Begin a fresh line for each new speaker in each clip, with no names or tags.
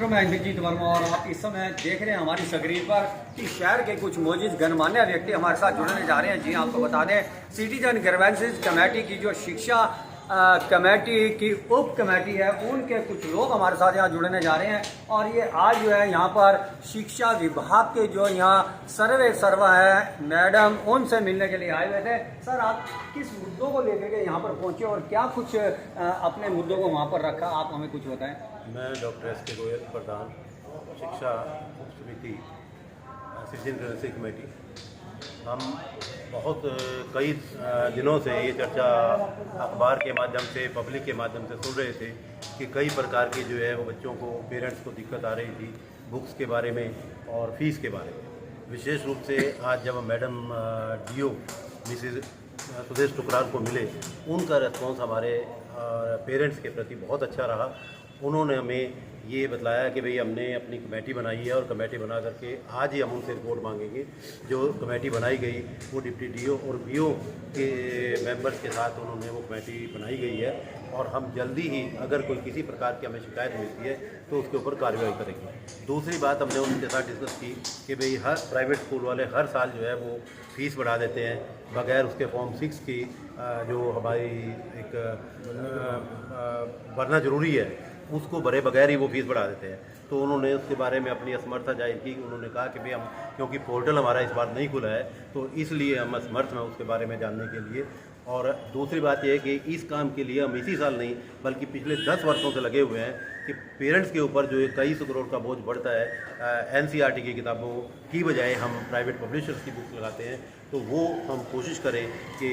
मैं इंद्रजीत वर्मा और आप इस समय देख रहे हैं हमारी स्क्रीन पर कि शहर के कुछ मौजूद गणमान्य व्यक्ति हमारे साथ जुड़ने जा रहे हैं। जी आपको बता दें, सिटीजन ग्रीवेंसेस कमेटी की जो शिक्षा कमेटी की उप कमेटी है, उनके कुछ लोग हमारे साथ यहाँ जुड़ने जा रहे हैं। और ये आज जो है यहाँ पर शिक्षा विभाग के जो यहाँ सर्वा है मैडम, उनसे मिलने के लिए आए हुए थे। सर, आप किस मुद्दों को लेकर के यहाँ पर पहुँचे और क्या कुछ अपने मुद्दों को वहाँ पर रखा, आप हमें कुछ बताएं।
मैं डॉक्टर एस.के. गोयल, प्रधान शिक्षा उप समिति सिटीजन ग्रीवेंसेस कमेटी। हम बहुत कई दिनों से ये चर्चा अखबार के माध्यम से, पब्लिक के माध्यम से सुन रहे थे कि कई प्रकार की जो है वो बच्चों को, पेरेंट्स को दिक्कत आ रही थी बुक्स के बारे में और फीस के बारे में। विशेष रूप से आज जब madam DO Mrs Sudesh Tukral को मिले, उनका रिस्पॉन्स हमारे पेरेंट्स के प्रति बहुत अच्छा रहा। उन्होंने हमें ये बतलाया कि भाई हमने अपनी कमेटी बनाई है और कमेटी बना करके आज ही हम उनसे रिपोर्ट मांगेंगे। जो कमेटी बनाई गई वो डिप्टी डीओ और बीओ के मेंबर्स के साथ उन्होंने वो कमेटी बनाई गई है और हम जल्दी ही अगर कोई किसी प्रकार की हमें शिकायत मिलती है तो उसके ऊपर कार्रवाई करेंगे। दूसरी बात हमने उनके साथ डिस्कस की कि भाई हर प्राइवेट स्कूल वाले हर साल जो है वो फीस बढ़ा देते हैं बगैर उसके फॉर्म 6 की, जो हमारी एक भरना ज़रूरी है, उसको भरे बगैर ही वो फीस बढ़ा देते हैं। तो उन्होंने उसके बारे में अपनी असमर्थता जाहिर की। उन्होंने कहा कि भाई हम, क्योंकि पोर्टल हमारा इस बार नहीं खुला है तो इसलिए हम असमर्थ हैं उसके बारे में जानने के लिए। और दूसरी बात यह है कि इस काम के लिए हम इसी साल नहीं बल्कि पिछले 10 वर्षों से लगे हुए हैं कि पेरेंट्स के ऊपर जो कई सौ करोड़ का बोझ बढ़ता है। एनसीईआरटी की किताबों की बजाय हम प्राइवेट पब्लिशर्स की बुक्स लगाते हैं, तो वो हम कोशिश करें कि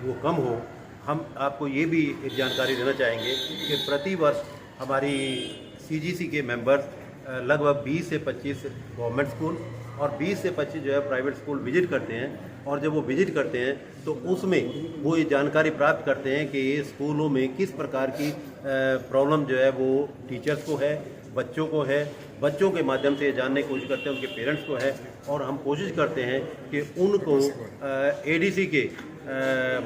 वो कम हो। हम आपको ये भी एक जानकारी देना चाहेंगे कि प्रति वर्ष हमारी सीजीसी के मेंबर्स लगभग 20 से 25 गवर्नमेंट स्कूल और 20 से 25 जो है प्राइवेट स्कूल विजिट करते हैं। और जब वो विजिट करते हैं तो उसमें वो ये जानकारी प्राप्त करते हैं कि ये स्कूलों में किस प्रकार की प्रॉब्लम जो है वो टीचर्स को है, बच्चों को है। बच्चों के माध्यम से ये जानने की कोशिश करते हैं उनके पेरेंट्स को है, और हम कोशिश करते हैं कि उनको एडीसी के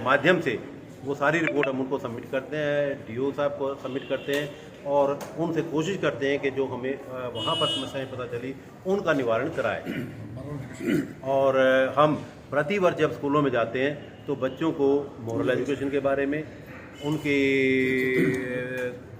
माध्यम से वो सारी रिपोर्ट हम उनको सबमिट करते हैं, डीओ साहब को सबमिट करते हैं और उनसे कोशिश करते हैं कि जो हमें वहाँ पर समस्याएं पता चली उनका निवारण कराएं। और हम प्रति वर्ष जब स्कूलों में जाते हैं तो बच्चों को मॉरल एजुकेशन के बारे में, उनकी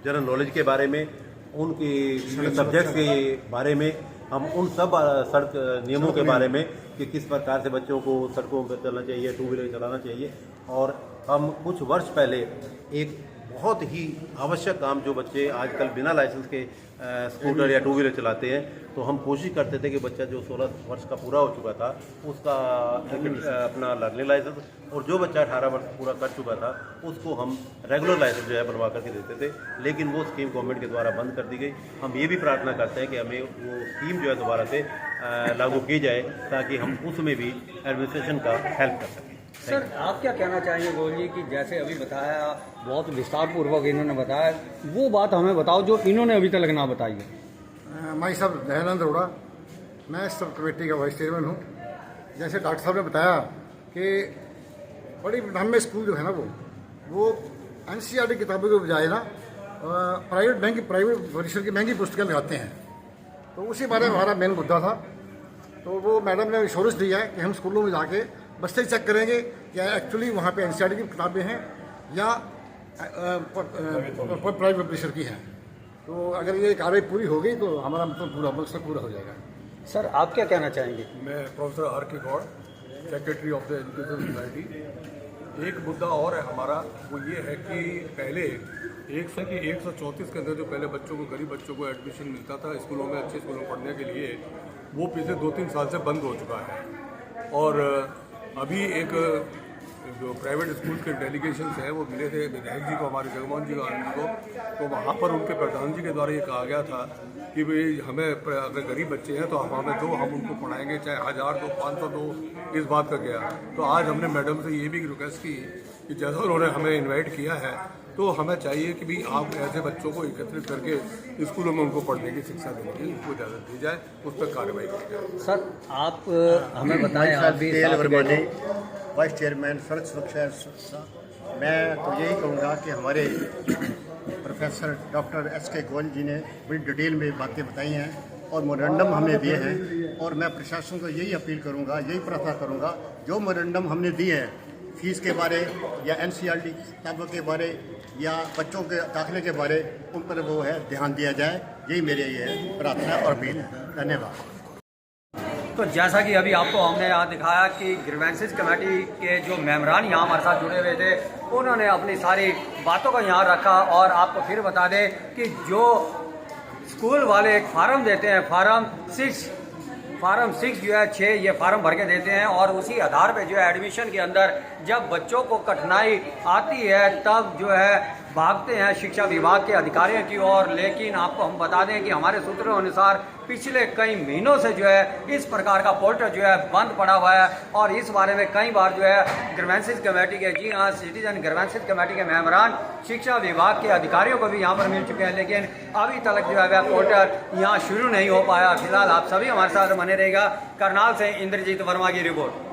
जनरल नॉलेज के बारे में, उनकी सब्जेक्ट्स के बारे में, हम उन सब सड़क नियमों के बारे में कि किस प्रकार से बच्चों को सड़कों पर चलना चाहिए, टू व्हीलर चलाना चाहिए। और हम कुछ वर्ष पहले एक बहुत ही आवश्यक काम, जो बच्चे आजकल बिना लाइसेंस के स्कूटर या टू व्हीलर चलाते हैं, तो हम कोशिश करते थे कि बच्चा जो 16 वर्ष का पूरा हो चुका था उसका अपना लर्निंग लाइसेंस, और जो बच्चा 18 वर्ष पूरा कर चुका था उसको हम रेगुलर लाइसेंस जो है बनवा करके देते थे। लेकिन वो स्कीम गवर्नमेंट के द्वारा बंद कर दी गई। हम ये भी प्रार्थना करते हैं कि हमें वो स्कीम जो है दोबारा से लागू की जाए ताकि हम उसमें भी एडमिनिस्ट्रेशन का हेल्प कर सकें।
सर, आप क्या कहना चाहेंगे गोयल जी कि जैसे अभी बताया, बहुत विस्तार पूर्वक इन्होंने बताया, वो बात हमें बताओ जो इन्होंने अभी तक ना बताई है।
मैं सब दयानंद अरोड़ा, मैं सब कमेटी का वाइस चेयरमैन हूँ। जैसे डॉक्टर साहब ने बताया कि बड़ी ब्राह्मण स्कूल जो है ना वो एनसीईआरटी किताबों के बजाय ना प्राइवेट परिसर की महंगी पुस्तकें लगाते हैं। तो उसी बारे में हमारा मेन मुद्दा था। तो वो मैडम ने इंश्योरेंस दिया है कि हम स्कूलों में जाके बस्ते चेक करेंगे क्या एक्चुअली वहाँ पे एनसीईआरटी की किताबें हैं या प्राइवेट पब्लिशर की हैं। तो अगर ये कार्रवाई पूरी हो गई तो हमारा मतलब पूरा मकसद पूरा हो जाएगा।
सर, आप क्या कहना चाहेंगे?
मैं professor R.K. Gaur, secretary of the education society. एक मुद्दा और है हमारा, वो ये है कि पहले 134 के अंदर जो पहले बच्चों को, गरीब बच्चों को एडमिशन मिलता था स्कूलों में, अच्छे स्कूलों में पढ़ने के लिए, वो पिछले 2-3 साल से बंद हो चुका है। और अभी एक जो प्राइवेट स्कूल के डेलीगेशन है वो मिले थे विधायक जी को, हमारे जगमोहन जी गांधी को। तो वहाँ पर उनके प्रधान जी के द्वारा ये कहा गया था कि भाई हमें अगर गरीब बच्चे हैं तो हमें दो, हम उनको पढ़ाएंगे, चाहे 1000 दो, 500 दो, इस बात का गया। तो आज हमने मैडम से ये भी रिक्वेस्ट की कि जैसा उन्होंने हमें इन्वाइट किया है तो हमें चाहिए कि भाई आप ऐसे बच्चों को एकत्रित करके स्कूलों में उनको पढ़ने की शिक्षा देने की उनको इजाज़त दी जाए, उस पर कार्रवाई की जाए।
सर, आप हमें बताएं, आप भी
वाइस चेयरमैन सड़क सुरक्षा। मैं तो यही कहूँगा कि हमारे प्रोफेसर डॉक्टर एस.के. गोयल जी ने बड़ी डिटेल में बातें बताई हैं और मेमोरेंडम हमने दिए हैं। और मैं प्रशासन को यही अपील करूंगा, यही प्रार्थना करूंगा, जो मेमोरेंडम हमने दिए हैं फीस के बारे या NCERT किताबों के बारे या बच्चों के दाखिले के बारे, उन पर वो है ध्यान दिया जाए। यही मेरे ये प्रार्थना और अपील है। धन्यवाद।
तो जैसा कि अभी आपको हमने यहाँ दिखाया कि ग्रीवेंसेस कमेटी के जो मेम्बरान यहाँ हमारे साथ जुड़े हुए थे, उन्होंने अपनी सारी बातों को यहाँ रखा। और आपको फिर बता दें कि जो स्कूल वाले एक फार्म देते हैं, फार्म 6 जो है 6 ये फार्म भर के देते हैं, और उसी आधार पे जो है एडमिशन के अंदर जब बच्चों को कठिनाई आती है तब जो है भागते हैं शिक्षा विभाग के अधिकारियों की ओर। लेकिन आपको हम बता दें कि हमारे सूत्रों अनुसार पिछले कई महीनों से जो है इस प्रकार का पोर्टल जो है बंद पड़ा हुआ है। और इस बारे में कई बार जो है ग्रीवेंसेस कमेटी के, जी हाँ, सिटीजन ग्रीवेंसेस कमेटी के मेम्बरान शिक्षा विभाग के अधिकारियों को भी यहाँ पर मिल चुके हैं, लेकिन अभी तक जो है वह पोर्टल यहाँ शुरू नहीं हो पाया। फिलहाल आप सभी हमारे साथ बने रहेगा। करनाल से इंद्रजीत वर्मा की रिपोर्ट।